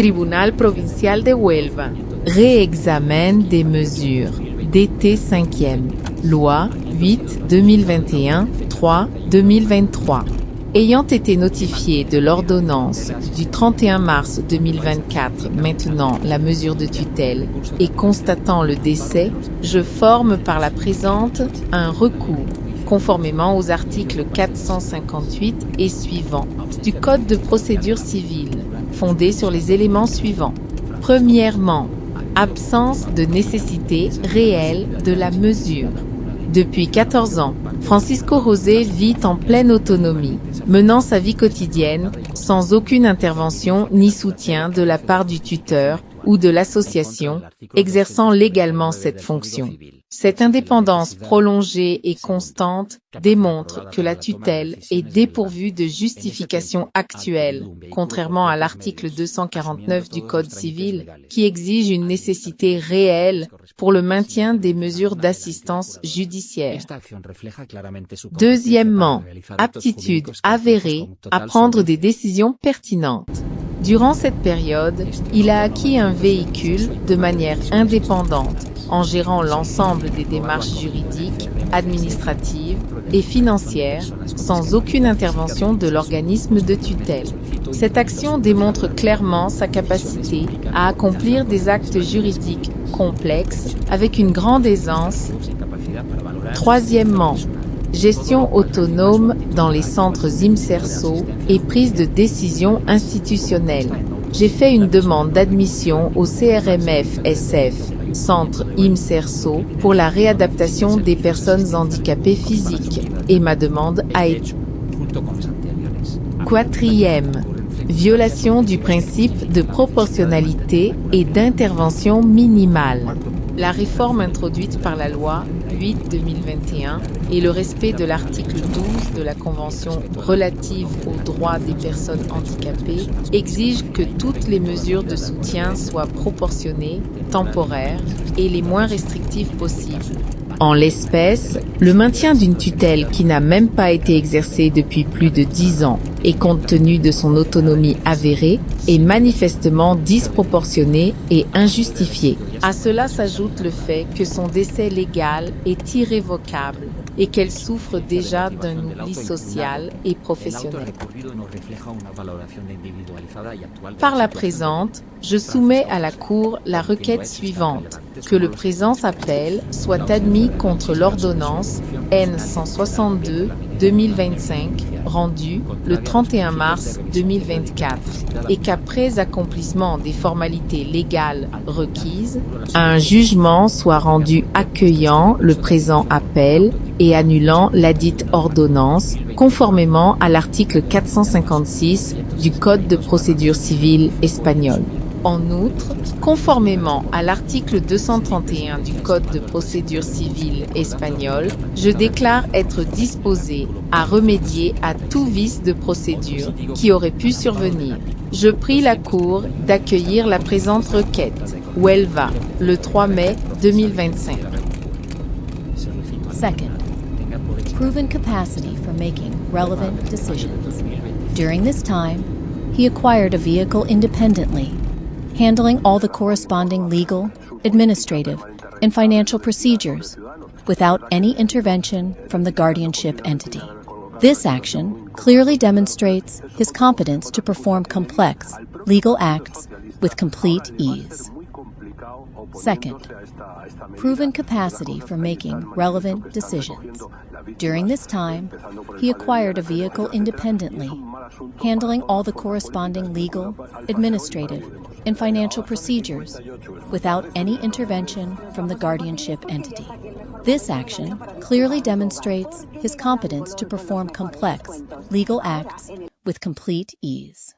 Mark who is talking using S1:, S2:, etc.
S1: Tribunal provincial de Huelva. Réexamen des mesures. DT 5e. Loi 8-2021, 3-2023. Ayant été notifié de l'ordonnance du 31 mars 2024 maintenant la mesure de tutelle et constatant le décès, je forme par la présente un recours, conformément aux articles 458 et suivants du Code de procédure civile, fondé sur les éléments suivants. Premièrement, absence de nécessité réelle de la mesure. Depuis 14 ans, Francisco José vit en pleine autonomie, menant sa vie quotidienne sans aucune intervention ni soutien de la part du tuteur ou de l'association exerçant légalement cette fonction. Cette indépendance prolongée et constante démontre que la tutelle est dépourvue de justification actuelle, contrairement à l'article 249 du Code civil, qui exige une nécessité réelle pour le maintien des mesures d'assistance judiciaire. Deuxièmement, aptitude avérée à prendre des décisions pertinentes. Durant cette période, il a acquis un véhicule de manière indépendante, en gérant l'ensemble des démarches juridiques, administratives et financières, sans aucune intervention de l'organisme de tutelle. Cette action démontre clairement sa capacité à accomplir des actes juridiques complexes avec une grande aisance. Troisièmement, gestion autonome dans les centres IMSERSO et prise de décision institutionnelle. J'ai fait une demande d'admission au CRMF-SF, Centre IMSERSO, pour la réadaptation des personnes handicapées physiques, et ma demande a été. Quatrième, violation du principe de proportionnalité et d'intervention minimale. La réforme introduite par la loi 8-2021 et le respect de l'article 12 de la Convention relative aux droits des personnes handicapées exigent que toutes les mesures de soutien soient proportionnées, temporaires et les moins restrictives possibles. En l'espèce, le maintien d'une tutelle qui n'a même pas été exercée depuis plus de 10 ans et compte tenu de son autonomie avérée est manifestement disproportionné et injustifié. À cela s'ajoute le fait que son décès légal est irrévocable et qu'elle souffre déjà d'un oubli social et professionnel. Par la présente, je soumets à la Cour la requête suivante, que le présent appel soit admis contre l'ordonnance N-162-2025 rendue le 31 mars 2024 et qu'après accomplissement des formalités légales requises, un jugement soit rendu accueillant le présent appel et annulant ladite ordonnance, conformément à l'article 456 du Code de procédure civile espagnol. En outre, conformément à l'article 231 du Code de procédure civile espagnol, je déclare être disposé à remédier à tout vice de procédure qui aurait pu survenir. Je prie la Cour d'accueillir la présente requête. Huelva, le 3 mai 2025.
S2: Second, proven capacity for making relevant decisions. During this time, he acquired a vehicle independently, handling all the corresponding legal, administrative, and financial procedures without any intervention from the guardianship entity. This action clearly demonstrates his competence to perform complex legal acts with complete ease. Second, proven capacity for making relevant decisions. During this time, he acquired a vehicle independently, handling all the corresponding legal, administrative, and financial procedures without any intervention from the guardianship entity. This action clearly demonstrates his competence to perform complex legal acts with complete ease.